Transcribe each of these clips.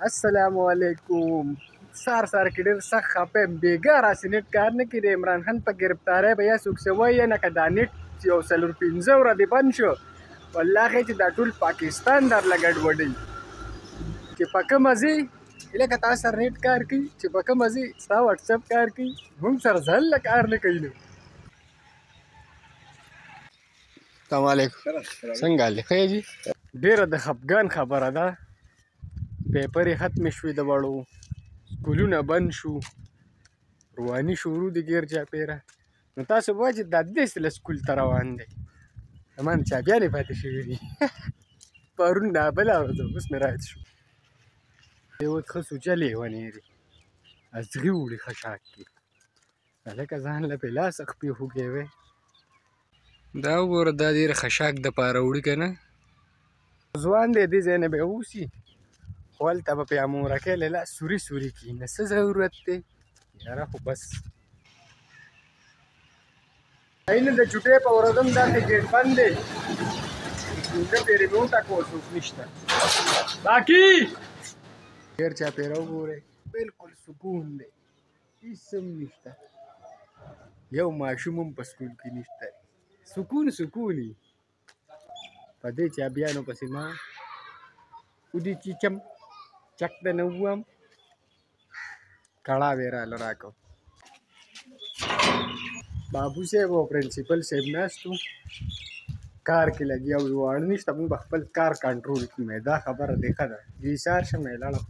السلام علیکم. سار کې ډېر سخت خپه یم، بېګا راسې نېټ کار نه کوي. د عمران خان په ګرفتارۍ به یا څوک څه وایي نه که دا نېټ یو 4-5 ورځې بند شو، والله چې دا ټول پاکستان درله ګډوډوي. چې په کومه ځې لکه تا سره نېټ کار کوي، چې په کومه ځې ستا وټسپ کار کوي، موږ سره ځله کار نه کوي. نو السلام علیکم، څنګه حال دی؟ ښه یې جي؟ ډېره د خفګان خبره ده. پیپرې ختمې شوې د وړو، سکولونه بند شو، رواني شروع د ګیر چاپېره. نو تاسو به وایئ چې دا داسې له سکول ته روان دی، زما نه چاپیانې پاتې شوي دي. پرون نابله ورځ وه، اوس مې رایاد شو. اوس ښه سوچه لیونی دی، ازغي وړي خشاک کې. هلکه ځان له پې لاس خپې خوږې وی. دا وګوره، دا ډېره خشاک دپاره وړي که نه. ځوان دی، دې ځای نه به اوسي، خو هلته به پې امورکۍ له لاس سوري سوري کړي. نه څه ضرورت دی یاره، خو بس اینه د چوټۍ په ورځ هم داسې ګیټ بند دی، څنګه پې ریموټ اکو څوک نشته. باقي ډېر چاپېره وګورئ، بلکل سکون دی، هېڅ هم نشته. یو ماشوم هم په سکول کې نشته. سکون سکون وي. په دې چابیانو پسې ما ودې چیچم، چک ته نه ووم، کړاو یې راله راکړ. بابو صاحب او پرنسپل صاحب ناست وو، کار کې لګیا وو. واړه نشته، موږ به خپل کار کنټرول کړو. دا خبره دی ښه ده. جي سار شم لاړم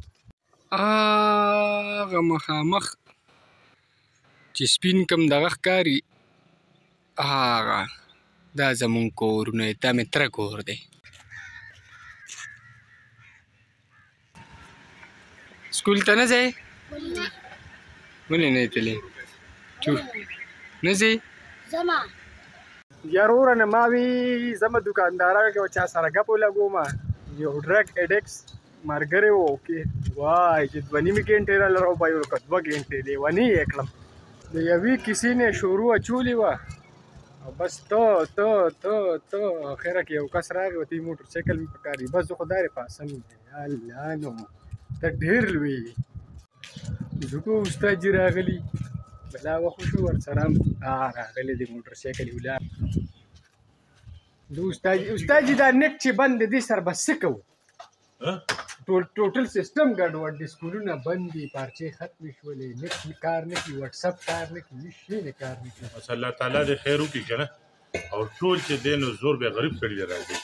هغه مخامخ چې سپین کوم دغه ښکاري، هغه دا زمونږ کورونه دی. دا مې تره کور دی. سکول ته نه ځئ؟ ولې نه یې تللی؟ نه ځئ؟ یار وروره نه ما وي ځمه دوکاندارانو کې به چا سره ګپ ولګومه. یو ډرګ ایډکس ملګری و، وای چې 2.5 ګنټې راله راوبایلو که 2 ګنټې لیوني یې کړم. د یوې کیسې نه یې شروع اچولې وه، او بس ته اخره کې یو کس راغی، ورته یې موټرسایکل مې پکار دی. بس زه خو دا پاسم دی. الله نو ته ډېر لوی یې. زه خو استاد جي راغلي، بلا وخت شو ورسره هم راغلی دی موټرسایکل یې ولاړ. استاد جي دا نېټ چې بند دی، دې سره به څه کوو؟ ټوټل سیسټم ګډوډ دی، سکولونه بند دي، پارچې ختمې شولې، نېټ کار نه کوي، وټسپ کار نه کوي، هېڅ شی نه کار نه کوي. بس الله تعالی دې خیر وکړي که نه. او ټول چې دی نو زور به غریب سړي له راځي،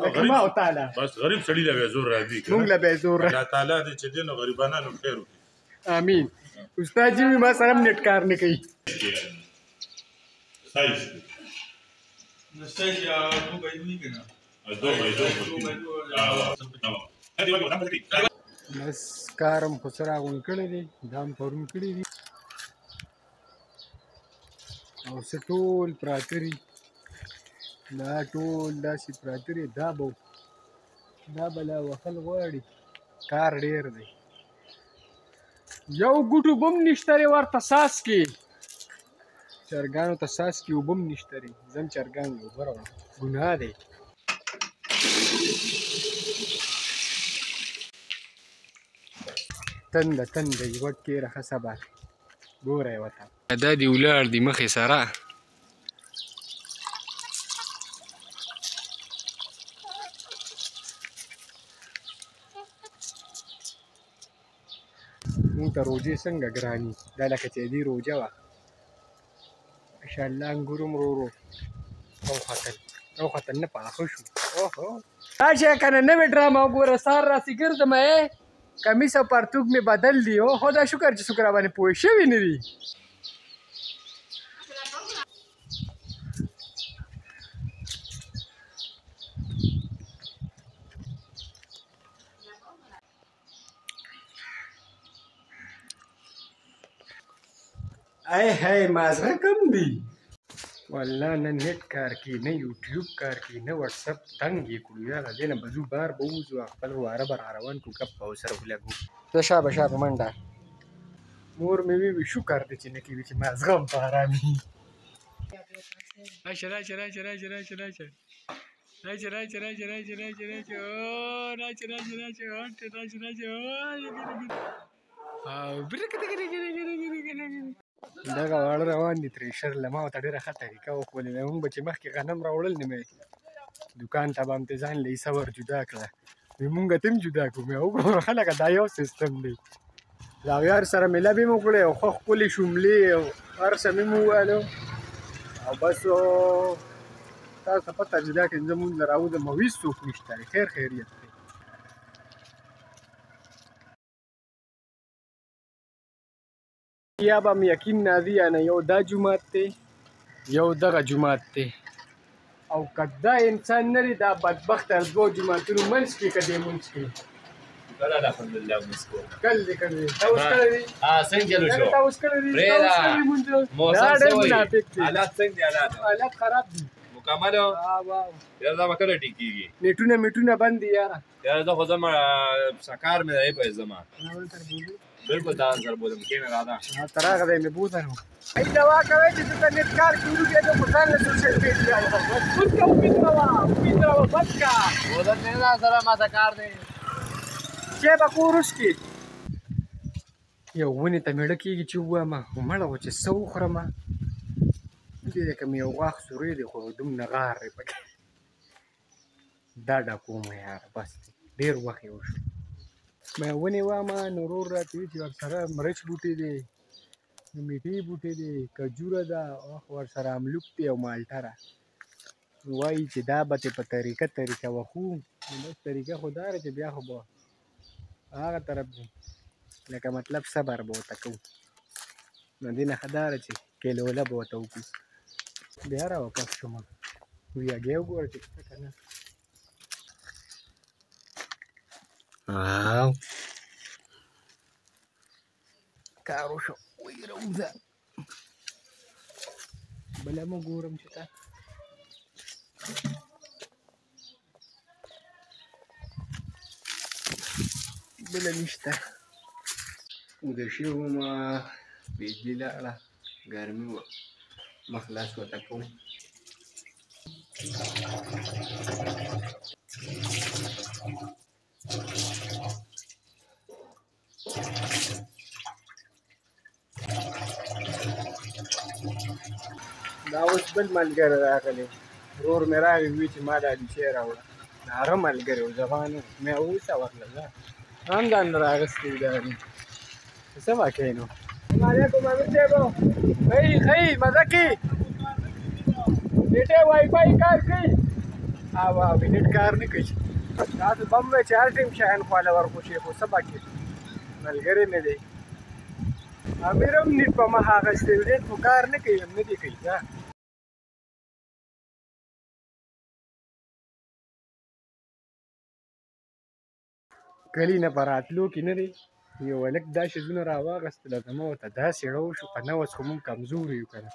لکه ما او تعالی، بس غریب سړي له به زور راځي، موږ له به زور الله تعالی دې چې دی نو غریبانو خیر وکړي. امین. استاد جي ما سره هم نېټ کار نه کوي. سایز نستاش یا دو بایدوی که نه؟ بس کار هم خو څه راغونډ کړی دی، دا هم پرون کړي دي، او څه ټول پراته دي، دا ټول داسې پراته دي. دا به لا وهل غواړي، کار ډېر دی. یو ګوټو به هم نشته دی ورته ساس کې، چرګانو ته ساس کې اوبه هم نشته دی. ځم چرګانو له اوبه راوړم، ګناه دی. تنده یوه ډېره ښه صبر. ګوره یې ورته دا دې ولاړ دي مخې سره. مونږ ته روجې څنګه ګراني، دا لکه چې دې روجه وه. ماشاءالله انګور هم ورو ورو راوختل، نه پاخه شو. اوهو راشه که نه نوې ډرامه وګوره. سار راسې ګرځم، کمیس او پرتوګ مې بدل دي. او خدا شکر چې څوک راباندې پوه شوي نه دي. هی مازغه کم دی والله. نه نېټ کار کوي، نه یوټیوب کار کوي، نه وټسپ. تنګ یې کړو یاره. دې نه به ځو بار به ووځو، خپل واره به راروان کړو، ګپ به ورسره ولګو. زه شابه منډه. مور مې وی شکر دی چې نه کوي، چې مازغه هم په ارام وي. راشه راځه راځه راځه راځه راځه راځه او راځه راځه راځه هټ راځه راځه او دغه واړه روان دي ترېشر له ما ورته ډېره ښه طریقه وښولې مونږ به چې مخکې غنم راوړل نه مې دوکان ته به هم ترې ځان له حصه ور جدا کړه وایي مونږ ته هم جدا کړو مې وګوره خلکه دا یو سیستم دی د هغې هر سره مېله به مې وکړې او ښه ښکلې شوملې او هر څه مې وویلو او بس تاسو ته پته چې دا که زه مونځ له راوځم او هېڅ څوک نشته دی خیر خیریت دی یا به م یقین نازي یعنې یو دا جومات دی یو دغه جومات دی او که دا انسان نه دی دا بدبخت د دوو جوماتونو منځ کې که دی مونځ کوي کله الحمدلله مونځ کوو کله دی کله دی تا اوس کله دی څنګه چلو شو تا اوس کله دی تا اوس کله دی مونځ موسم دا څه ډېر وایي منافق دی حالات څنګه دي حالات خراب دي مکمل یاره دا به کله ټیکېږي نیټونه میټونه بند دي یاره یاره زه خو زما سکار مې دی په زما بالکل دا سره بولم کېنه راځه تر هغه دی مې بوځم ای دوا کوئ چې دلته نیټ کار کې وروږې د په ځان له سوشل میډیا بس کا وپیدروا بس کا بولت نه دا سره ما سکار دی چې به کور وسکي یو ونې ته مېړه کېږي چې ووایم مړه وه چې څه وخورم دې دی که مې یو غاښ سوری دی خو دومره غار دی پکې دا ډاکومه یاره بس ډېر وخت یې وشو مې ونې واما نو ورور راته وي چې ورسره مرچ بوټی دی میټې بوټی دی کجوره ده ورسره املوک دی او مالټه ده وایي چې دا به ترې په طریقه وخو بس طریقه خو دا ده چې بیا خو به هغه طرف دی لکه مطلب صبر به ورته کوو نو دې نه ښه دا ده چې کیلوله به ورته وکړو بیا راوکښ شوم وی هګۍ وګوره چې شته که نه واو کار وشو وایي راوځه بله مو ګورم چې تا بله نشته وده شوي ومه بجلي لاړه ګرمي وه مخ لاس ورته کوم دا اوس بل ملګری راغلی ورور مې راغی وی چې ما دا ډیچې راوړه د هغه ملګری و زبان و مې اوسه ورله زه هم ځان راغستی و دا څه واقع نو السلام علیکم امیر صاحب ښه مزه کې نیټه وای فای کار کوي او نیټ کار نه کوي تاسو بم چې هر ټیم شاهین خواله ورخوشي خو څه باقي ملګری نه دی امیر هم نیټ په مخ اخیستی نیټ خو کار نه کوي هم نه دی کوي کلي نه په راتلو کې نه دی یو هلک دا شیزونه راواغېستله زما ورته داسې ړه وشو په نوز خو مونږ کمزوري یو که نه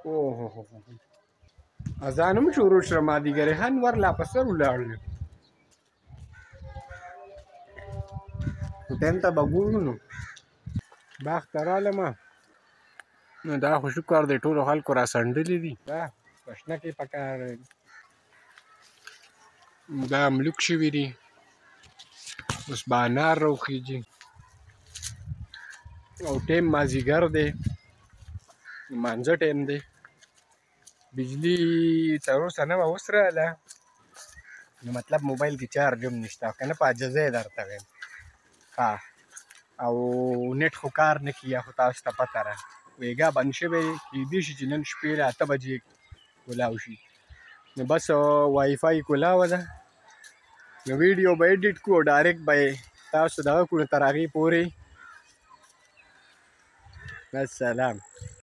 اوهو اذان هم شروع شوه مازدیګرخان ورلا په سر ولاړلو ټایم ته به ګورو نو باغ ته رالمه نو دا خو شکر دی ټولو خلکو را سنډلي دي دا په شنه کې پکار دا املوک شوي دي اوس به انار راوخیږي او ټایم مازدیګر دی لمانځه ټایم دی بجلي څلور سنه به اوس راغله نو مطلب موبایل کې چارج هم نشته که نه په عجزه یې درته وایم ها او نیټ خو کار نه کوي خو تاسو ته پته ده ویګا بند شوی دی کیدای شي چې نن شپې له 8 بجې کولاو شي نو بس وای فای کولاوه ده نو ویډیو به ایډیټ کړو ډایرکټ به تاسو دغه کړو تر هغې پورې السلام